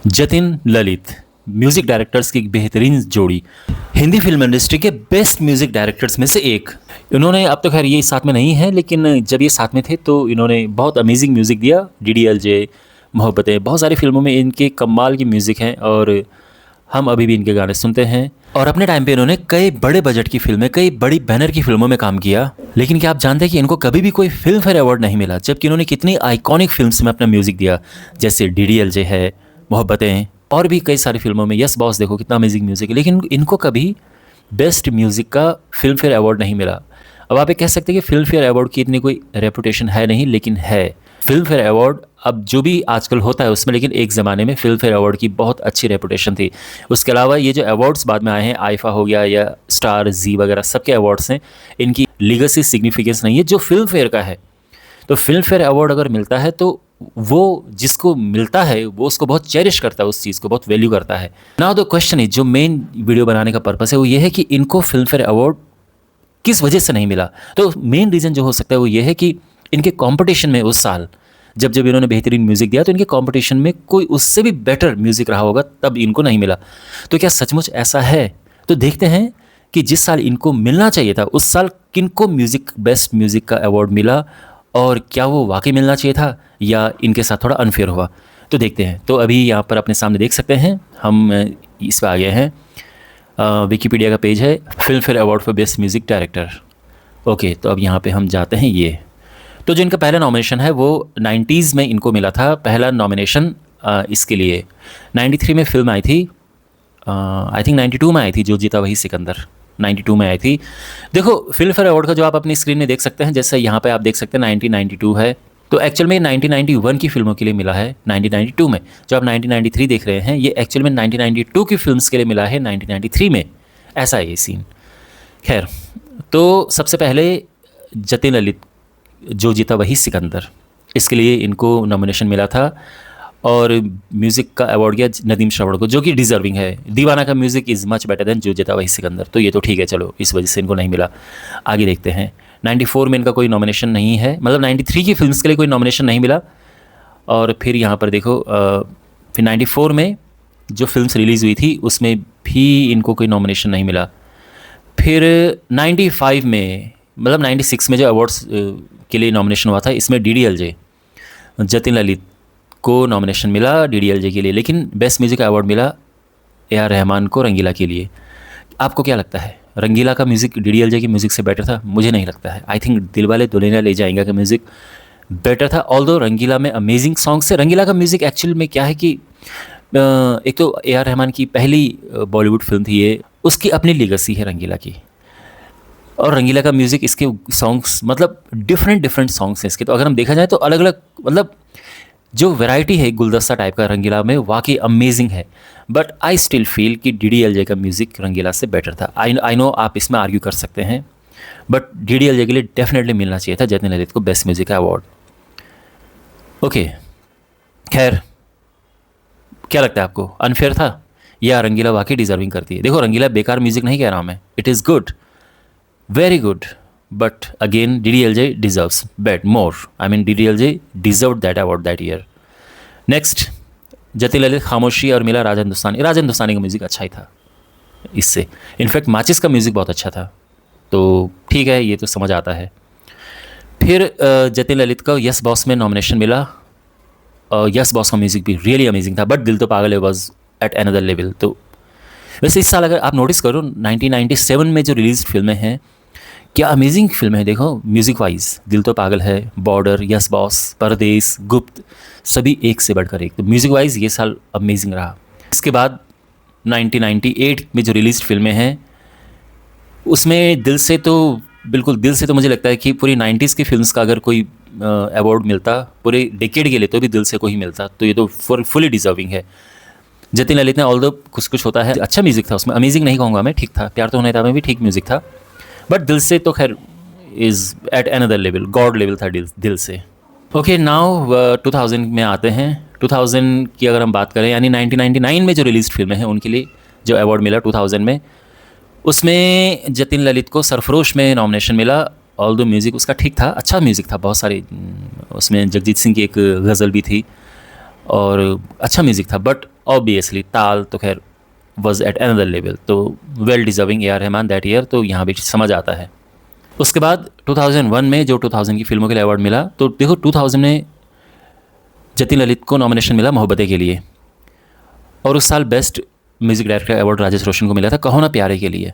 Jatin Lalit music directors की एक बेहतरीन जोड़ी, हिंदी फिल्म इंडस्ट्री के बेस्ट म्यूजिक डायरेक्टर्स में से एक। इन्होंने, अब तो खैर ये साथ में नहीं है, लेकिन जब ये साथ में थे तो इन्होंने बहुत अमेजिंग म्यूज़िक दिया। डीडीएलजे, मोहब्बतें, बहुत सारी फिल्मों में इनके कमाल की म्यूज़िक हैं और हम अभी भी इनके गाने सुनते हैं। और अपने टाइम पे इन्होंने कई बड़े बजट की फिल्में, कई बड़ी बैनर की फिल्मों में काम किया। लेकिन क्या आप जानते हैं कि इनको कभी भी कोई फिल्म फेयर अवार्ड नहीं मिला, जबकि इन्होंने कितनी आइकॉनिक फिल्म्स में अपना म्यूज़िक दिया, जैसे डीडीएलजे है, मोहब्बतें, और भी कई सारी फिल्मों में। यस बॉस देखो कितना अमेजिंग म्यूज़िक है, लेकिन इनको कभी बेस्ट म्यूज़िक का फिल्म फेयर अवार्ड नहीं मिला। अब आप ये कह सकते हैं कि फिल्म फेयर अवार्ड की इतनी कोई रेपुटेशन है नहीं, लेकिन है। फिल्म फेयर अवार्ड अब जो भी आजकल होता है उसमें, लेकिन एक ज़माने में फिल्म फेयर अवार्ड की बहुत अच्छी रेपुटेशन थी। उसके अलावा ये जो अवार्ड्स बाद में आए हैं, आईफा हो गया या स्टार, जी वगैरह, सबके अवार्ड्स हैं, इनकी लीगेसी सिग्निफिकेंस नहीं है जो फिल्म फेयर का है। तो फिल्म फेयर अवार्ड अगर मिलता है तो वो जिसको मिलता है वो उसको बहुत चेरिश करता है, उस चीज़ को बहुत वैल्यू करता है। नाउ द क्वेश्चन इज, जो मेन वीडियो बनाने का पर्पस है वो ये है कि इनको फिल्म फेयर अवार्ड किस वजह से नहीं मिला। तो मेन रीज़न जो हो सकता है वो ये है कि इनके कंपटीशन में उस साल जब जब इन्होंने बेहतरीन म्यूज़िक दिया तो इनके कंपटीशन में कोई उससे भी बेटर म्यूज़िक रहा होगा, तब इनको नहीं मिला। तो क्या सचमुच ऐसा है? तो देखते हैं कि जिस साल इनको मिलना चाहिए था उस साल किनको म्यूज़िक, बेस्ट म्यूज़िक का अवार्ड मिला, और क्या वो वाकई मिलना चाहिए था या इनके साथ थोड़ा अनफेयर हुआ। तो देखते हैं। तो अभी यहाँ पर अपने सामने देख सकते हैं, हम इस पर आ गए हैं। विकिपीडिया का पेज है, film fair award for best music director. Okay, तो अब यहाँ पे हम जाते हैं। ये तो जो इनका पहला नॉमिनेशन है वो 90s में इनको मिला था, पहला नॉमिनेशन इसके लिए। 93 में फिल्म आई थी, आई थिंक 92 में आई थी, जो जीता वही सिकंदर, 92 में आई थी। देखो फिल्म फेयर अवार्ड का जो आप अपनी स्क्रीन में देख सकते हैं, जैसे यहाँ पे आप देख सकते हैं 1992 है, तो एक्चुअल में 1991 की फिल्मों के लिए मिला है 1992 में। जो आप 1993 देख रहे हैं ये एक्चुअल में 1992 की फिल्म्स के लिए मिला है 1993 में। ऐसा है ये सीन। खैर, तो सबसे पहले जतिन ललित, जो जीता वही सिकंदर, इसके लिए इनको नॉमिनेशन मिला था। और म्यूज़िक का अवार्ड गया नदीम श्रवण को, जो कि डिज़र्विंग है। दीवाना का music is much better than जो जीता वही सिकंदर, तो ये तो ठीक है, चलो इस वजह से इनको नहीं मिला। आगे देखते हैं। 94 में इनका कोई नॉमिनेशन नहीं है, मतलब 93 की फिल्म्स के लिए कोई नॉमिनेशन नहीं मिला। और फिर यहाँ पर देखो, फिर 94 में जो फिल्म्स रिलीज़ हुई थी उसमें भी इनको कोई नॉमिनेशन नहीं मिला। फिर 95 में, मतलब 96 में जो अवार्ड्स के लिए नॉमिनेशन हुआ था, इसमें डीडीएलजे, जतिन ललित को नॉमिनेशन मिला डीडीएलजे के लिए, लेकिन बेस्ट म्यूज़िक अवार्ड मिला ए आर रहमान को रंगीला के लिए। आपको क्या लगता है, रंगीला का म्यूज़िक डीडीएलजे की म्यूज़िक से बेटर था? मुझे नहीं लगता है। आई थिंक दिलवाले दुल्हनिया ले जाएंगे का म्यूज़िक बेटर था। ऑल्दो रंगीला में अमेजिंग सॉन्ग्स है। रंगीला का म्यूज़िक एक्चुअल में क्या है कि एक तो ए आर रहमान की पहली बॉलीवुड फिल्म थी ये, उसकी अपनी लीगेसी है रंगीला की। और रंगीला का म्यूज़िक, इसके सॉन्ग्स, मतलब डिफरेंट सॉन्ग्स हैं इसके। तो अगर हम देखा जाए तो अलग अलग, मतलब जो वैरायटी है गुलदस्ता टाइप का रंगीला में, वाकई अमेजिंग है। बट आई स्टिल फील कि डीडीएलजे का म्यूज़िक रंगीला से बेटर था। आई नो आप इसमें आर्ग्यू कर सकते हैं, बट डीडीएलजे के लिए डेफिनेटली मिलना चाहिए था जतिन ललित को बेस्ट म्यूज़िक का अवार्ड। ओके, खैर, क्या लगता है आपको, अनफेयर था या रंगीला वाकई डिजर्विंग करती है? देखो, रंगीला बेकार म्यूज़िक नहीं कह रहा हूँ मैं, it is good, very good, but again DDLJ deserves bet more. I mean DDLJ deserved that award that year. Next, Jatin Lalit खामोशी और मिला राज हिंदुस्तानी। राज हिंदुस्तानी का म्यूज़िक अच्छा ही था इससे, इनफैक्ट माचिस का म्यूज़िक बहुत अच्छा था, तो ठीक है, ये तो समझ आता है। फिर जतिन ललित को यस बॉस में नॉमिनेशन मिला, और यस बॉस का म्यूज़िक भी रियली अमेजिंग था, बट दिल तो पागल है वॉज एट अनदर लेवल। तो वैसे इस साल अगर आप नोटिस करो, 1997 में जो रिलीज फिल्में हैं, क्या अमेजिंग फिल्म है। देखो म्यूज़िक वाइज, दिल तो पागल है, बॉर्डर, यस बॉस, परदेस, गुप्त, सभी एक से बढ़कर एक। तो म्यूज़िक वाइज ये साल अमेजिंग रहा। इसके बाद 1998 में जो रिलीज फिल्में हैं उसमें दिल से तो, बिल्कुल दिल से तो मुझे लगता है कि पूरी 90s की फिल्म्स का अगर कोई अवार्ड मिलता पूरे डेकेड के लिए, तो भी दिल से कोई मिलता, तो ये तो फुली डिजर्विंग है। जतिन ललित ने, ऑल्दो कुछ होता है, अच्छा म्यूज़िक था उसमें, अमेजिंग नहीं कहूँगा मैं, ठीक था। प्यार तो होने था में भी ठीक म्यूज़िक था, बट दिल से तो खैर is at another level, God level था दिल से। ओके, नाउ 2000 में आते हैं। 2000 की अगर हम बात करें, यानी 1999 में जो रिलीज फिल्में हैं उनके लिए जो अवार्ड मिला 2000 में, उसमें जतिन ललित को सरफरोश में नॉमिनेशन मिला। ऑल्दो म्यूज़िक उसका ठीक था, अच्छा म्यूज़िक था, बहुत सारे उसमें जगजीत सिंह की एक गज़ल भी थी और अच्छा म्यूज़िक था, बट ऑब्वियसली ताल तो खैर वॉज एट अनदर लेवल, तो well deserving A R Rahman that year, तो यहाँ भी समझ आता है। उसके बाद 2001 में जो 2000 की फिल्मों के लिए अवार्ड मिला, तो देखो 2000 में जतिन ललित को नॉमिनेशन मिला मोहब्बतें के लिए, और उस साल best music director award Rajesh Roshan को मिला था कहो ना प्यारे के लिए।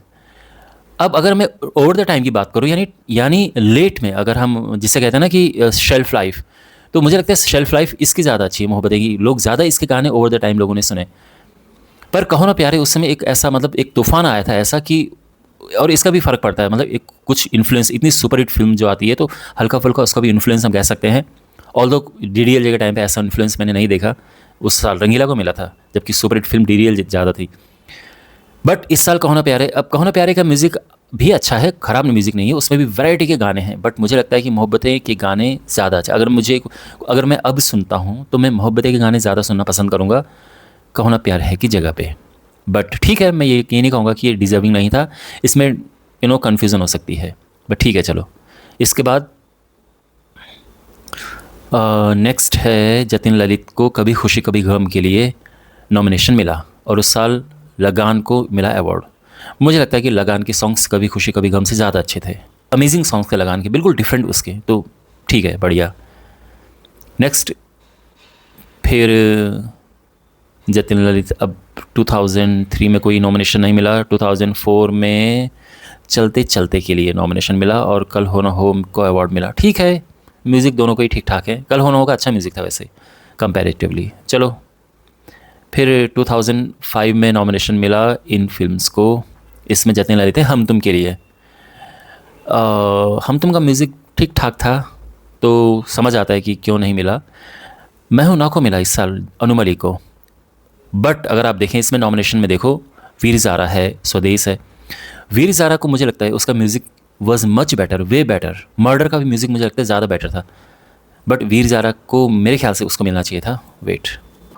अब अगर मैं ओवर द टाइम की बात करूँ, यानी लेट में, अगर हम जिसे कहते हैं ना कि शेल्फ लाइफ, तो मुझे लगता है शेल्फ लाइफ इसकी ज़्यादा अच्छी है मोहब्बतें की। लोग ज़्यादा इसके गाने ओवर द टाइम लोगों ने सुने, पर कहो ना प्यारे उस समय एक ऐसा मतलब एक तूफान आया था ऐसा कि, और इसका भी फ़र्क पड़ता है, मतलब एक कुछ इन्फ्लुएंस, इतनी सुपर हिट फिल्म जो आती है तो हल्का फुल्का उसका भी इन्फ्लुएंस हम कह सकते हैं। ऑल्दो DDLJ के टाइम पे ऐसा इन्फ्लुएंस मैंने नहीं देखा, उस साल रंगीला को मिला था जबकि सुपर हिट फिल्म DDL ज़्यादा थी। बट इस साल कहो ना प्यारे, अब कहो ना प्यारे का म्यूज़िक भी अच्छा है, ख़राब म्यूज़िक नहीं है, उसमें भी वैरायटी के गाने हैं, बट मुझे लगता है कि मोहब्बतें के गाने ज़्यादा अच्छे। अगर मैं अब सुनता हूँ तो मैं मोहब्बतें के गाने ज़्यादा सुनना पसंद करूँगा कहो ना प्यार है की जगह पे। बट ठीक है, मैं ये नहीं कहूँगा कि ये डिज़र्विंग नहीं था, इसमें कन्फ्यूज़न हो सकती है, बट ठीक है चलो। इसके बाद नेक्स्ट है जतिन ललित को कभी खुशी कभी गम के लिए नॉमिनेशन मिला, और उस साल लगान को मिला अवार्ड। मुझे लगता है कि लगान के सॉन्ग्स कभी खुशी कभी गम से ज़्यादा अच्छे थे, अमेजिंग सॉन्ग्स थे लगान के, बिल्कुल डिफरेंट उसके, तो ठीक है बढ़िया। नेक्स्ट फिर जतिन ललित, अब 2003 में कोई नॉमिनेशन नहीं मिला, 2004 में चलते चलते के लिए नॉमिनेशन मिला, और कल हो ना हो को अवार्ड मिला। ठीक है, म्यूज़िक दोनों को ही ठीक ठाक है, कल हो ना हो का अच्छा म्यूज़िक था वैसे कंपैरेटिवली। चलो फिर 2005 में नॉमिनेशन मिला इन फिल्म्स को, इसमें जतिन ललित थे हम तुम के लिए। हम तुम का म्यूज़िक ठीक ठाक था, तो समझ आता है कि क्यों नहीं मिला। मैं हूं ना को मिला इस साल अनु मलिक को, बट अगर आप देखें इसमें नॉमिनेशन में देखो वीर ज़ारा है, स्वदेश है। वीर ज़ारा को मुझे लगता है उसका music was much better, way better. Murder का भी म्यूज़िक मुझे लगता है ज़्यादा बेटर था, बट वीर ज़ारा को मेरे ख्याल से उसको मिलना चाहिए था। Wait,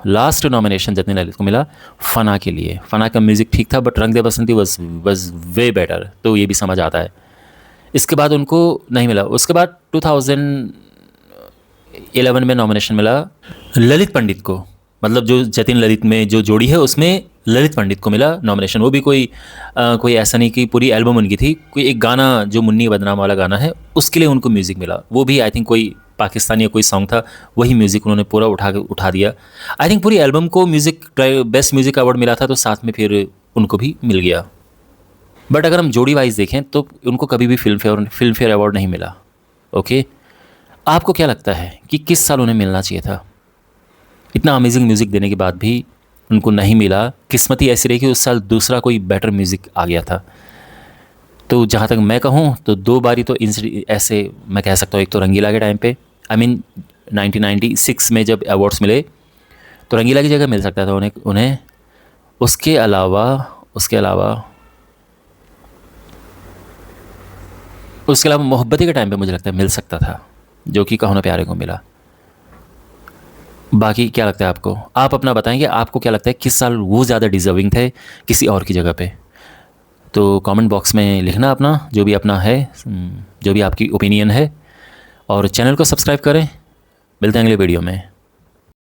last nomination Jatin Lalit को मिला फना के लिए। फना का म्यूज़िक ठीक था, बट रंग दे बसंती वॉज वे बेटर, तो ये भी समझ आता है। इसके बाद उनको नहीं मिला। उसके बाद 2011 में नॉमिनेशन मिला ललित पंडित को, मतलब जो जतिन ललित में जो जोड़ी है उसमें ललित पंडित को मिला नॉमिनेशन। वो भी कोई ऐसा नहीं कि पूरी एल्बम उनकी थी, कोई एक गाना जो मुन्नी बदनाम वाला गाना है उसके लिए उनको म्यूज़िक मिला। वो भी आई थिंक कोई पाकिस्तानी या कोई सॉन्ग था, वही म्यूज़िक उन्होंने पूरा उठा दिया। आई थिंक पूरी एल्बम को बेस्ट म्यूज़िक अवार्ड मिला था, तो साथ में फिर उनको भी मिल गया। बट अगर हम जोड़ी वाइज देखें तो उनको कभी भी फिल्म फेयर अवार्ड नहीं मिला। ओके, आपको क्या लगता है कि किस साल उन्हें मिलना चाहिए था? इतना अमेजिंग म्यूज़िक देने के बाद भी उनको नहीं मिला। किस्मत ही ऐसी रही कि उस साल दूसरा कोई बेटर म्यूज़िक आ गया था। तो जहाँ तक मैं कहूँ तो दो बारी तो ऐसे मैं कह सकता हूँ, एक तो रंगीला के टाइम पे, आई मीन 1996 में जब अवार्ड्स मिले तो रंगीला की जगह मिल सकता था उन्हें। उसके अलावा मोहब्बती के टाइम पे मुझे लगता है मिल सकता था, जो कि कहो ना प्यारे को मिला। बाकी क्या लगता है आपको? आप अपना बताएंगे, आपको क्या लगता है किस साल वो ज़्यादा डिज़र्विंग थे किसी और की जगह पे? तो कमेंट बॉक्स में लिखना अपना जो भी अपना है, जो भी आपकी ओपिनियन है, और चैनल को सब्सक्राइब करें। मिलते हैं अगले वीडियो में।